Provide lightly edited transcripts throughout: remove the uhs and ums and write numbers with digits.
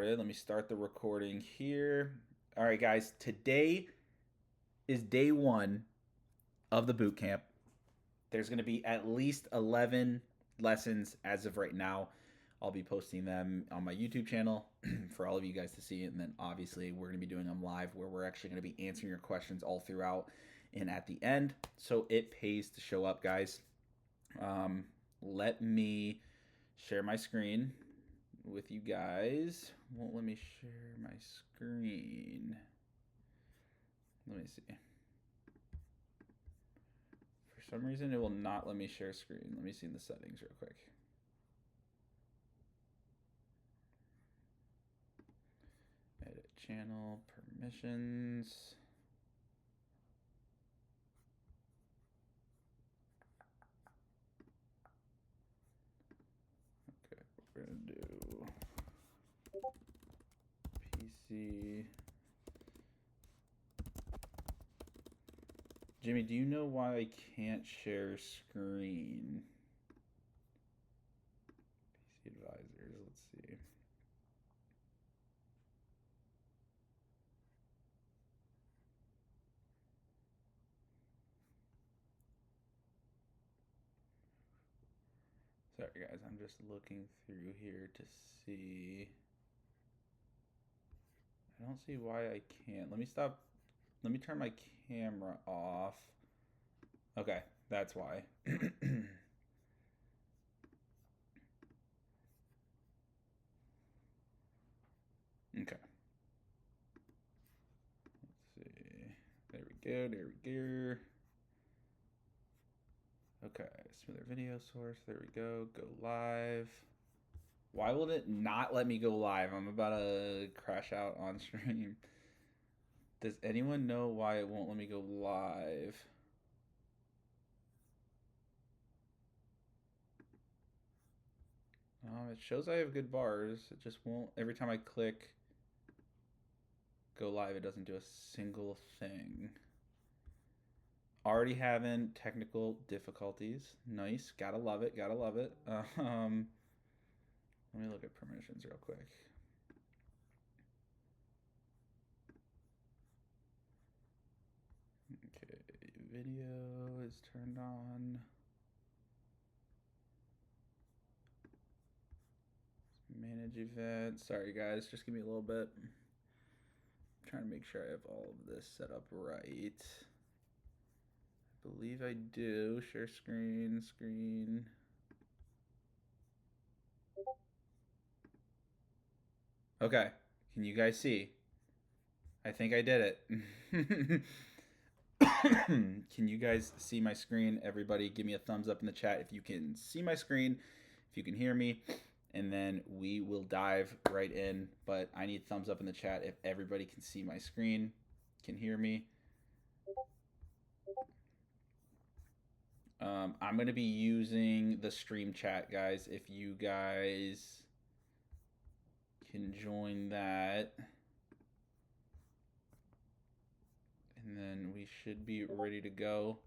started. Let me start the recording here. All right, guys, today is day one of the boot camp. There's going to be at least 11 lessons as of right now. I'll be posting them on my YouTube channel for all of you guys to see. And then obviously we're going to be doing them live where we're actually going to be answering your questions all throughout and at the end. So it pays to show up, guys. Let me share my screen with you guys. Won't let me share my screen. Let me see. For some reason, it will not let me share screen. Let me see in the settings real quick. Edit channel, permissions. Okay, we're gonna do PC. Jimmy, do you know why I can't share screen? PC advisors, let's see. Sorry guys, I'm just looking through here to see. I don't see why I can't. Let me stop. Let me turn my camera off. Okay, that's why. Okay. Let's see. There we go. There we go. Okay, smoother video source. There we go. Go live. Why will it not let me go live? I'm about to crash out on stream. Does anyone know why it won't let me go live? It shows I have good bars. It just won't. Every time I click go live, it doesn't do a single thing. Already having technical difficulties. Nice. Gotta love it. Gotta love it. Let me look at permissions real quick. Okay, video is turned on. Manage event. Sorry guys, just give me a little bit. I'm trying to make sure I have all of this set up right. I believe I do. Share screen, screen. Okay, can you guys see? I think I did it. Can you guys see my screen? Everybody give me a thumbs up in the chat if you can see my screen, if you can hear me, and then we will dive right in. But I need thumbs up in the chat if everybody can see my screen, can hear me. I'm going to be using the stream chat, guys, if you guys can join that. And then we should be ready to go.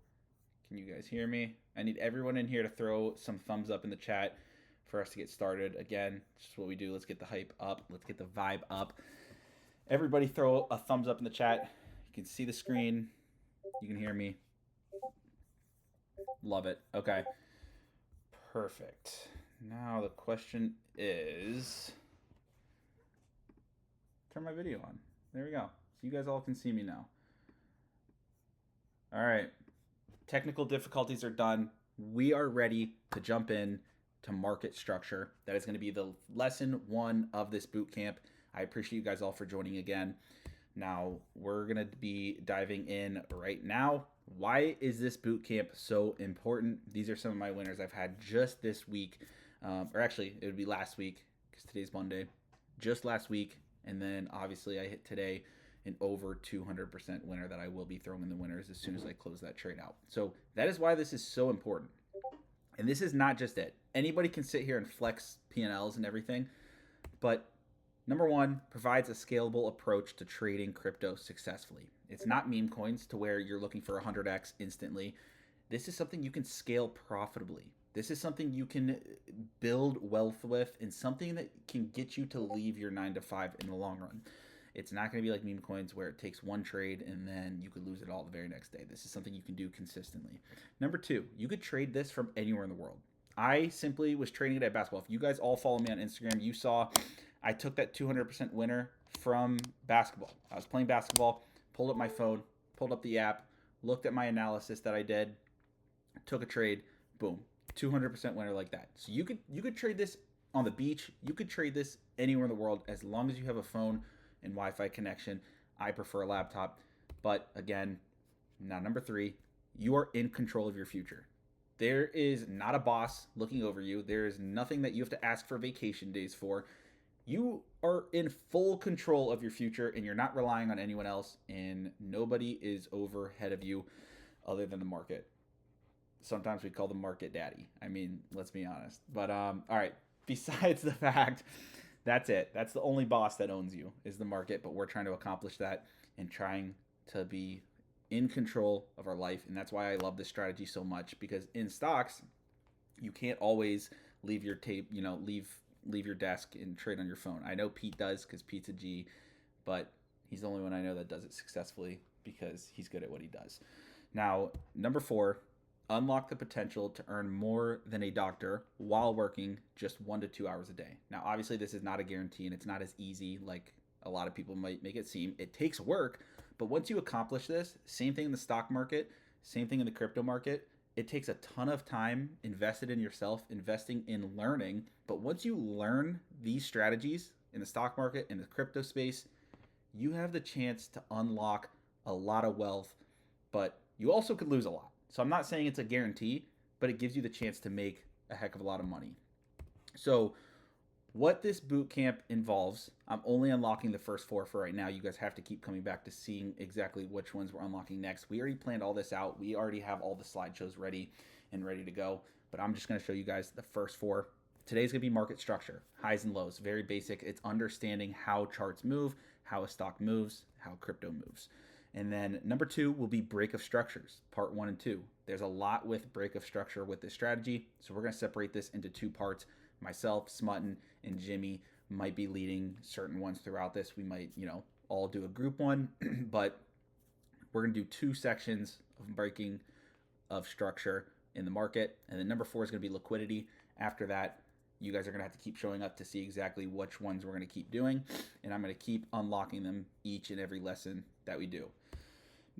Can you guys hear me? I need everyone in here to throw some thumbs up in the chat for us to get started. Again, just what we do. Let's get the hype up. Let's get the vibe up. Everybody throw a thumbs up in the chat. You can see the screen. You can hear me. Love it. Okay. Perfect. Now the question is, turn my video on. There we go. So you guys all can see me now. All right. Technical difficulties are done. We are ready to jump in to market structure. That is going to be the lesson 1 of this boot camp. I appreciate you guys all for joining again. Now we're going to be diving in right now. Why is this boot camp so important? These are some of my winners I've had just this week, or actually it would be last week because today's Monday. Just last week, and then obviously I hit today an over 200% winner that I will be throwing in the winners as soon as I close that trade out. So that is why this is so important. And this is not just it. Anybody can sit here and flex P&Ls and everything, but number 1, provides a scalable approach to trading crypto successfully. It's not meme coins to where you're looking for 100x instantly. This is something you can scale profitably. This is something you can build wealth with, and something that can get you to leave your 9 to 5 in the long run. It's not going to be like meme coins where it takes one trade and then you could lose it all the very next day. This is something you can do consistently. Number two, you could trade this from anywhere in the world. I simply was trading it at basketball. If you guys all follow me on Instagram, you saw I took that 200% winner from basketball. I was playing basketball, pulled up my phone, pulled up the app, looked at my analysis that I did, took a trade, boom, 200% winner like that. So you could trade this on the beach. You could trade this anywhere in the world as long as you have a phone and Wi-Fi connection. I prefer a laptop. But again, now number three, you are in control of your future. There is not a boss looking over you. There is nothing that you have to ask for vacation days for. You are in full control of your future, and you're not relying on anyone else, and nobody is overhead of you other than the market. Sometimes we call the market daddy. I mean, let's be honest. But all right, besides the fact, that's it. That's the only boss that owns you is the market, but we're trying to accomplish that and trying to be in control of our life. And that's why I love this strategy so much, because in stocks, you can't always leave your tape, leave your desk and trade on your phone. I know Pete does because Pete's a G, but he's the only one I know that does it successfully because he's good at what he does. Now, number four, unlock the potential to earn more than a doctor while working just 1 to 2 hours a day. Now, obviously, this is not a guarantee, and it's not as easy like a lot of people might make it seem. It takes work, but once you accomplish this, same thing in the stock market, same thing in the crypto market, it takes a ton of time invested in yourself, investing in learning. But once you learn these strategies in the stock market, in the crypto space, you have the chance to unlock a lot of wealth, but you also could lose a lot. So I'm not saying it's a guarantee, but it gives you the chance to make a heck of a lot of money. So what this boot camp involves, I'm only unlocking the first four for right now. You guys have to keep coming back to seeing exactly which ones we're unlocking next. We already planned all this out. We already have all the slideshows ready to go, but I'm just going to show you guys the first four. Today's going to be market structure, highs and lows, very basic. It's understanding how charts move, how a stock moves, how crypto moves. And then number two will be break of structures, part 1 and 2. There's a lot with break of structure with this strategy, so we're going to separate this into 2 parts. Myself, Smutton, and Jimmy might be leading certain ones throughout this. We might, all do a group one, but we're going to do 2 sections of breaking of structure in the market. And then number 4 is going to be liquidity. After that, you guys are going to have to keep showing up to see exactly which ones we're going to keep doing. And I'm going to keep unlocking them each and every lesson that we do.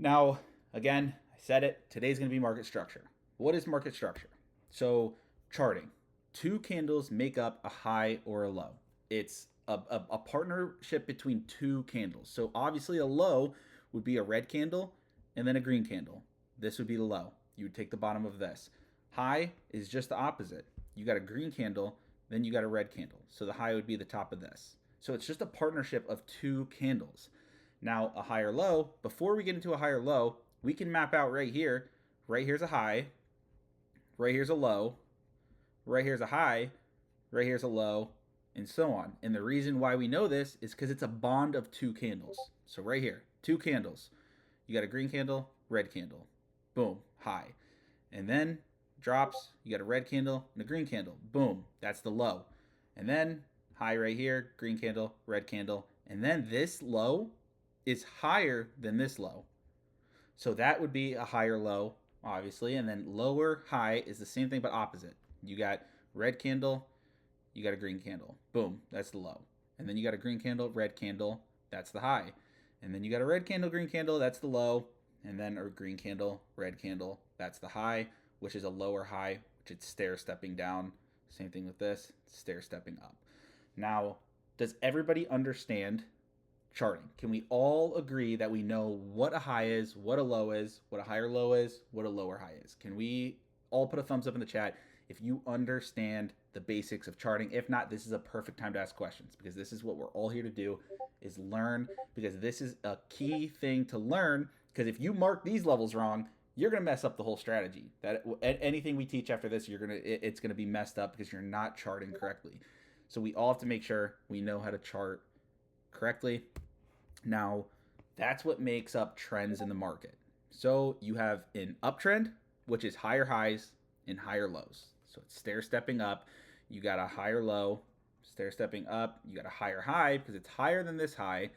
Now, again, I said it, today's going to be market structure. What is market structure? So charting. 2 candles make up a high or a low. It's a partnership between 2 candles. So obviously a low would be a red candle and then a green candle. This would be the low. You would take the bottom of this. High is just the opposite. You got a green candle, then you got a red candle. So the high would be the top of this. So it's just a partnership of 2 candles. Now a higher low, before we get into a higher low, we can map out right here. Right here's a high, right here's a low, right here's a high, right here's a low, and so on. And the reason why we know this is because it's a bond of 2 candles. So right here, 2 candles. You got a green candle, red candle. Boom, high. And then drops, you got a red candle and a green candle. Boom, that's the low. And then high right here, green candle, red candle. And then this low is higher than this low. So that would be a higher low, obviously. And then lower high is the same thing but opposite. You got red candle, you got a green candle. Boom, that's the low. And then you got a green candle, red candle, that's the high. And then you got a red candle, green candle, that's the low. And then a green candle, red candle, that's the high, which is a lower high, which it's stair stepping down. Same thing with this, stair stepping up. Now, does everybody understand charting? Can we all agree that we know what a high is, what a low is, what a higher low is, what a lower high is? Can we all put a thumbs up in the chat if you understand the basics of charting? If not, this is a perfect time to ask questions, because this is what we're all here to do, is learn, because this is a key thing to learn, because if you mark these levels wrong, you're going to mess up the whole strategy. That anything we teach after this, it's going to be messed up because you're not charting correctly. So we all have to make sure we know how to chart correctly. Now, that's what makes up trends in the market. So you have an uptrend, which is higher highs and higher lows. So it's stair stepping up. You got a higher low, stair stepping up. You got a higher high because it's higher than this high.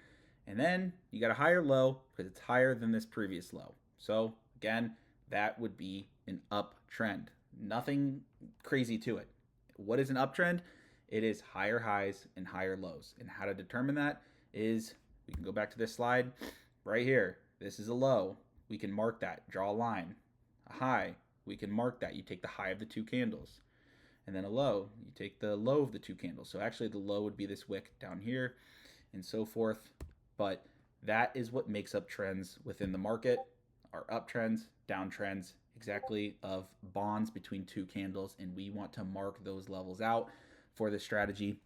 And then you got a higher low because it's higher than this previous low. So again, that would be an uptrend. Nothing crazy to it. What is an uptrend? It is higher highs and higher lows. And how to determine that is, we can go back to this slide right here. This is a low. We can mark that, draw a line. A high, we can mark that. You take the high of the two candles. And then a low, you take the low of the two candles. So actually the low would be this wick down here and so forth. But that is what makes up trends within the market, are uptrends, downtrends, exactly of bonds between two candles. And we want to mark those levels out for this strategy.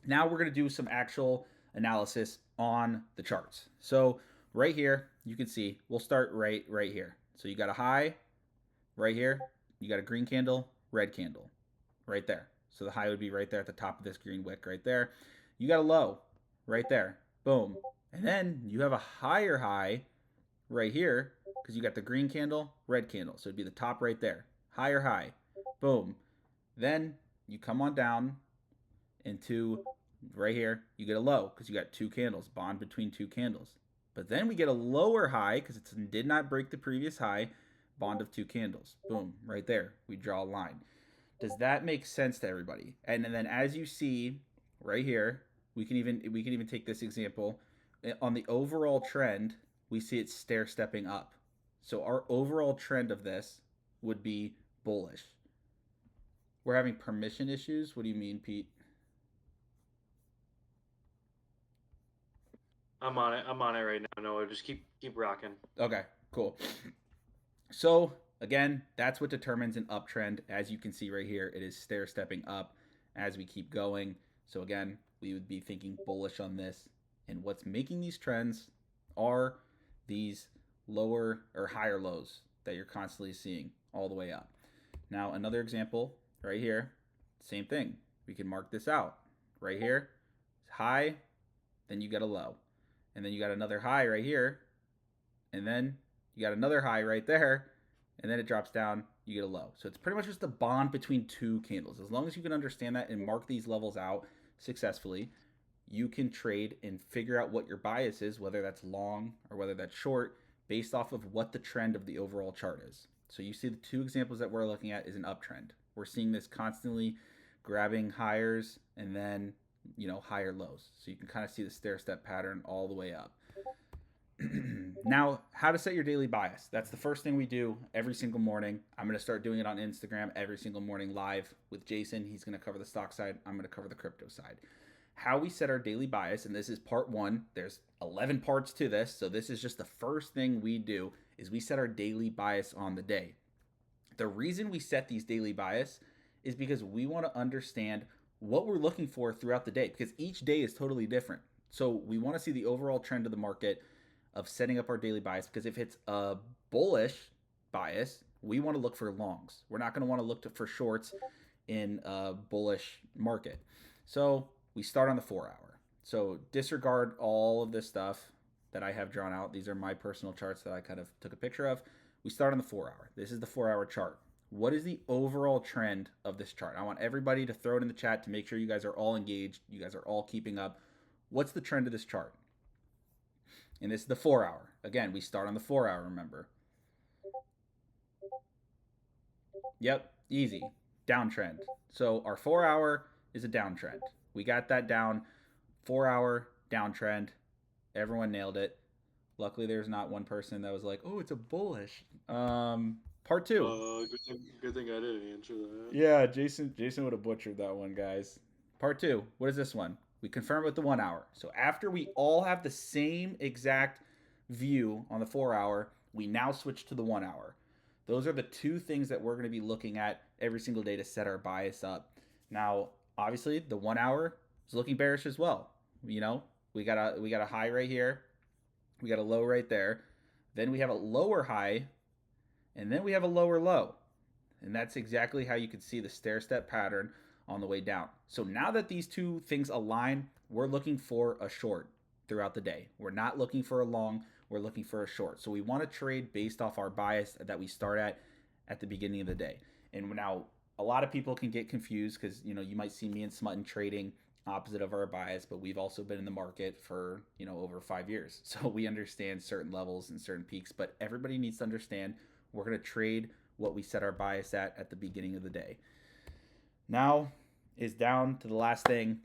Now we're going to do some actual analysis on the charts. So right here, you can see, we'll start right here. So you got a high right here. You got a green candle, red candle right there. So the high would be right there at the top of this green wick right there. You got a low right there. Boom. And then you have a higher high right here because you got the green candle, red candle. So it'd be the top right there. Higher high. Boom. Then you come on down into right here. You get a low because you got two candles, bond between two candles. But then we get a lower high because it did not break the previous high, bond of two candles. Boom, right there. We draw a line. Does that make sense to everybody? And then as you see right here, we can even take this example. On the overall trend, we see it stair stepping up. So our overall trend of this would be bullish. We're having permission issues. What do you mean, Pete? I'm on it. I'm on it right now. No, just keep rocking. Okay, cool. So again, that's what determines an uptrend. As you can see right here, it is stair stepping up as we keep going. So again, we would be thinking bullish on this. And what's making these trends are these lower or higher lows that you're constantly seeing all the way up. Now, another example right here, same thing. We can mark this out right here. High, then you got a low. And then you got another high right here. And then you got another high right there. And then it drops down, you get a low. So it's pretty much just the bond between two candles. As long as you can understand that and mark these levels out successfully, you can trade and figure out what your bias is, whether that's long or whether that's short, based off of what the trend of the overall chart is. So you see the two examples that we're looking at is an uptrend. We're seeing this constantly grabbing highers and then, higher lows. So you can kind of see the stair step pattern all the way up. Now, how to set your daily bias. That's the first thing we do every single morning. I'm going to start doing it on Instagram every single morning live with Jason. He's going to cover the stock side. I'm going to cover the crypto side. How we set our daily bias, and this is part one. There's 11 parts to this, so this is just the first thing we do is we set our daily bias on the day. The reason we set these daily bias is because we want to understand what we're looking for throughout the day, because each day is totally different. So we want to see the overall trend of the market of setting up our daily bias, because if it's a bullish bias, we want to look for longs. We're not going to want to look for shorts in a bullish market. So we start on the 4 hour. So disregard all of this stuff that I have drawn out. These are my personal charts that I kind of took a picture of. We start on the 4 hour. This is the 4 hour chart. What is the overall trend of this chart? I want everybody to throw it in the chat to make sure you guys are all engaged. You guys are all keeping up. What's the trend of this chart? And this is the 4 hour. Again, we start on the 4 hour, remember. Yep, easy. Downtrend. So our 4 hour is a downtrend. We got that down. 4 hour downtrend. Everyone nailed it. Luckily, there's not one person that was like, oh, it's a bullish. Part two. Good thing I didn't answer that. Yeah, Jason would have butchered that one, guys. Part two. What is this one? We confirm with the 1 hour. So after we all have the same exact view on the 4 hour, we now switch to the 1 hour. Those are the two things that we're going to be looking at every single day to set our bias up. Now, obviously, the 1 hour is looking bearish as well. We got a high right here. We got a low right there. Then we have a lower high, and then we have a lower low. And that's exactly how you can see the stair step pattern on the way down. So now that these two things align, we're looking for a short throughout the day. We're not looking for a long, we're looking for a short. So we want to trade based off our bias that we start at the beginning of the day. And now a lot of people can get confused because you might see me and Smutton trading opposite of our bias, but we've also been in the market for over 5 years, so we understand certain levels and certain peaks. But everybody needs to understand we're going to trade what we set our bias at the beginning of the day. Now is down to the last thing.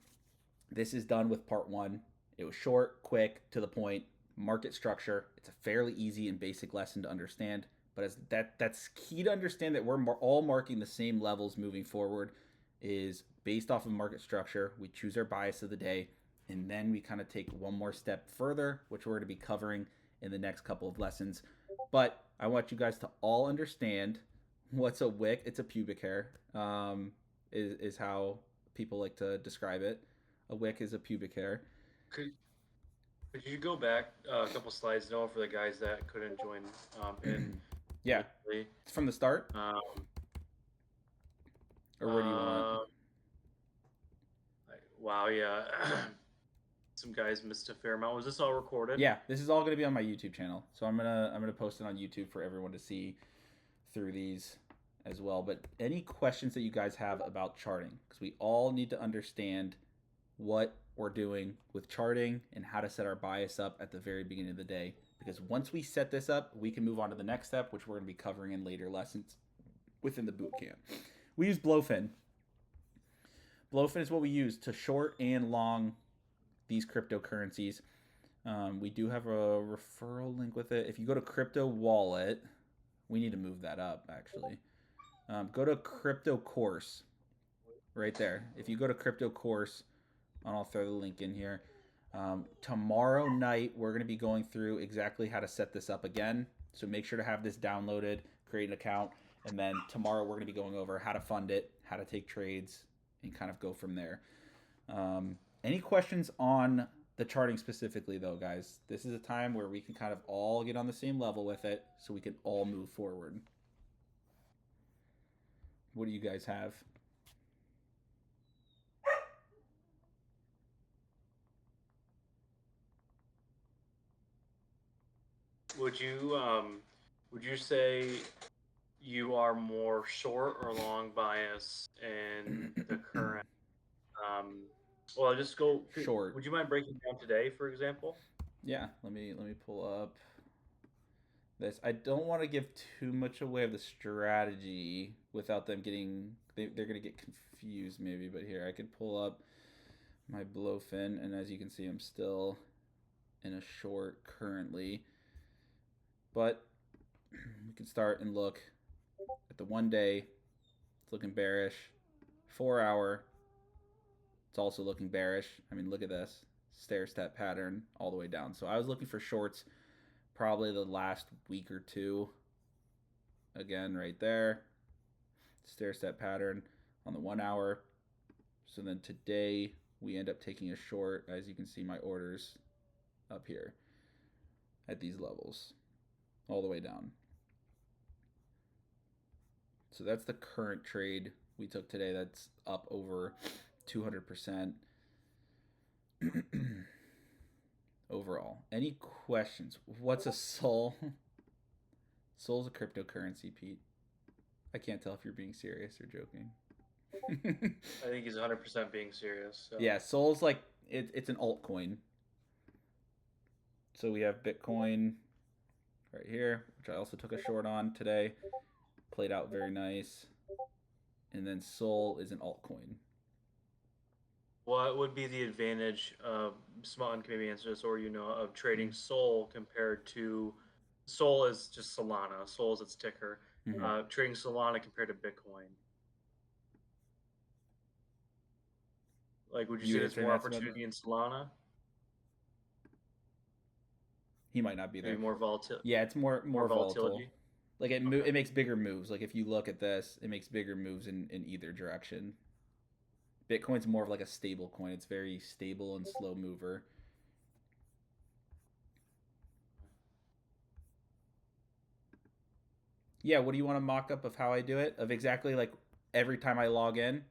This is done with part one. It was short, quick, to the point. Market structure. It's a fairly easy and basic lesson to understand, but as that's key to understand that we're all marking the same levels moving forward. Is based off of market structure. We choose our bias of the day, and then we kind of take one more step further, which we're going to be covering in the next couple of lessons. But I want you guys to all understand what's a wick. It's a pubic hair, is how people like to describe it. A wick is a pubic hair. Could you go back a couple slides, Noah, for the guys that couldn't join in? Yeah, it's from the start. Or where do you want it? Wow, yeah. Some guys missed a fair amount. Was this all recorded? Yeah, this is all going to be on my YouTube channel. So I'm gonna post it on YouTube for everyone to see through these as well. But any questions that you guys have about charting, because we all need to understand what we're doing with charting and how to set our bias up at the very beginning of the day. Because once we set this up, we can move on to the next step, which we're going to be covering in later lessons within the boot camp. We use Blowfin. Blowfin is what we use to short and long these cryptocurrencies. We do have a referral link with it. If you go to Crypto Wallet, we need to move that up actually. Go to Crypto Course right there. If you go to Crypto Course, I'll throw the link in here. Tomorrow night, we're going to be going through exactly how to set this up again. So make sure to have this downloaded, create an account, and then tomorrow we're going to be going over how to fund it, how to take trades, and kind of go from there. Any questions on the charting specifically, though, guys? This is a time where we can kind of all get on the same level with it so we can all move forward. What do you guys have? Would you say you are more short or long bias in the current? Well, just go short. Would you mind breaking down today, for example? Yeah, let me pull up this. I don't want to give too much away of the strategy without them getting they're going to get confused maybe, but here I could pull up my Blowfin, and as you can see I'm still in a short currently. But we can start and look at the 1 day. It's looking bearish. 4 hour. It's also looking bearish. I mean, look at this. Stair step pattern all the way down. So I was looking for shorts probably the last week or two. Again, right there. Stair step pattern on the 1 hour. So then today we end up taking a short. As you can see, my orders up here at these levels all the way down. So that's the current trade we took today. That's up over 200% overall. Any questions? What's a Sol? Sol's a cryptocurrency, Pete. I can't tell if you're being serious or joking. I think he's 100% being serious. So. Yeah, Sol's like it's an altcoin. So we have Bitcoin right here, which I also took a short on today. Played out very nice. And then Sol is an altcoin. What would be the advantage of, Smutton can maybe answer this, or of trading Sol compared to, Sol is just Solana, Sol is its ticker, trading Solana compared to Bitcoin? Like, would you say there's more opportunity in Solana? He might not be there. Maybe more volatility. Yeah, it's more volatility. Like it makes bigger moves. Like if you look at this, it makes bigger moves in either direction. Bitcoin's more of like a stable coin. It's very stable and slow mover. Yeah, what do you want a mock-up of how I do it? Of exactly like every time I log in?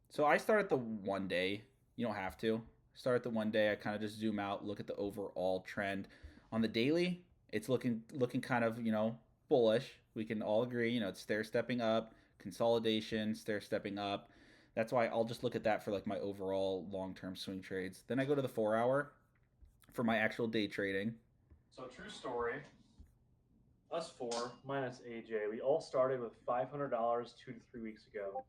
So I start at the 1 day. You don't have to. Start at the 1 day. I kind of just zoom out, look at the overall trend. On the daily, it's looking kind of, bullish. We can all agree, it's stair stepping up, consolidation, stair stepping up. That's why I'll just look at that for like my overall long-term swing trades. Then I go to the 4 hour for my actual day trading. So true story. Us four minus AJ, we all started with $500 2 to 3 weeks ago.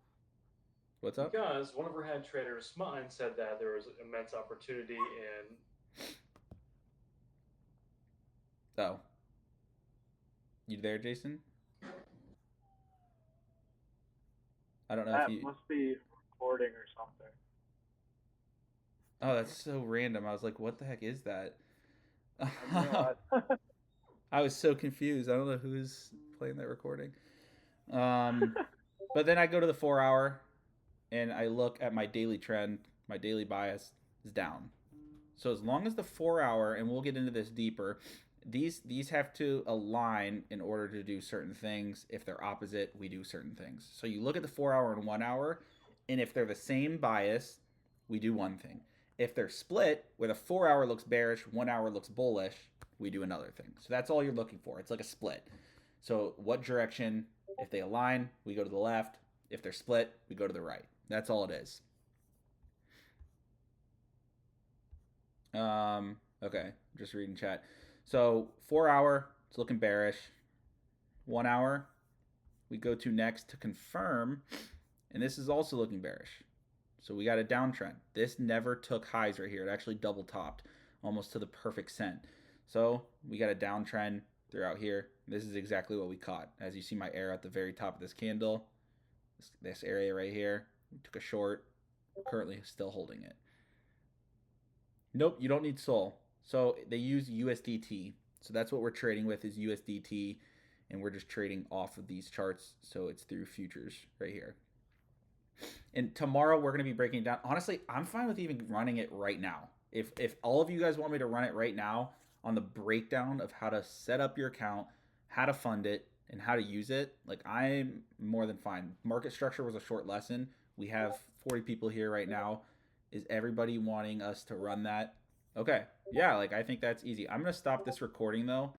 What's up? Because one of our head traders, Smutton, said that there was immense opportunity in. Oh, you there, Jason? I don't know if That you. must be recording or something. Oh, that's so random. I was like, what the heck is that? I I was so confused. I don't know who's playing that recording. But then I go to the 4 hour and I look at my daily trend. My daily bias is down. So as long as the 4 hour, and we'll get into this deeper, these have to align in order to do certain things. If they're opposite, we do certain things. So you look at the 4 hour and 1 hour, and if they're the same bias, we do one thing. If they're split, where the 4 hour looks bearish, 1 hour looks bullish, we do another thing. So that's all you're looking for. It's like a split. So what direction? If they align, we go to the left. If they're split, we go to the right. That's all it is. Okay, just reading chat. So 4 hour, it's looking bearish. 1 hour, we go to next to confirm, and this is also looking bearish. So we got a downtrend. This never took highs right here. It actually double topped almost to the perfect cent. So we got a downtrend throughout here. This is exactly what we caught. As you see my arrow at the very top of this candle, this area right here, we took a short. We're currently still holding it. Nope, you don't need SOL. So they use USDT. So that's what we're trading with is USDT, and we're just trading off of these charts. So it's through futures right here. And tomorrow we're going to be breaking it down. Honestly, I'm fine with even running it right now. If all of you guys want me to run it right now on the breakdown of how to set up your account, how to fund it, and how to use it, like I'm more than fine. Market structure was a short lesson. We have 40 people here right now. Is everybody wanting us to run that? Okay. Yeah, like I think that's easy. I'm going to stop this recording though.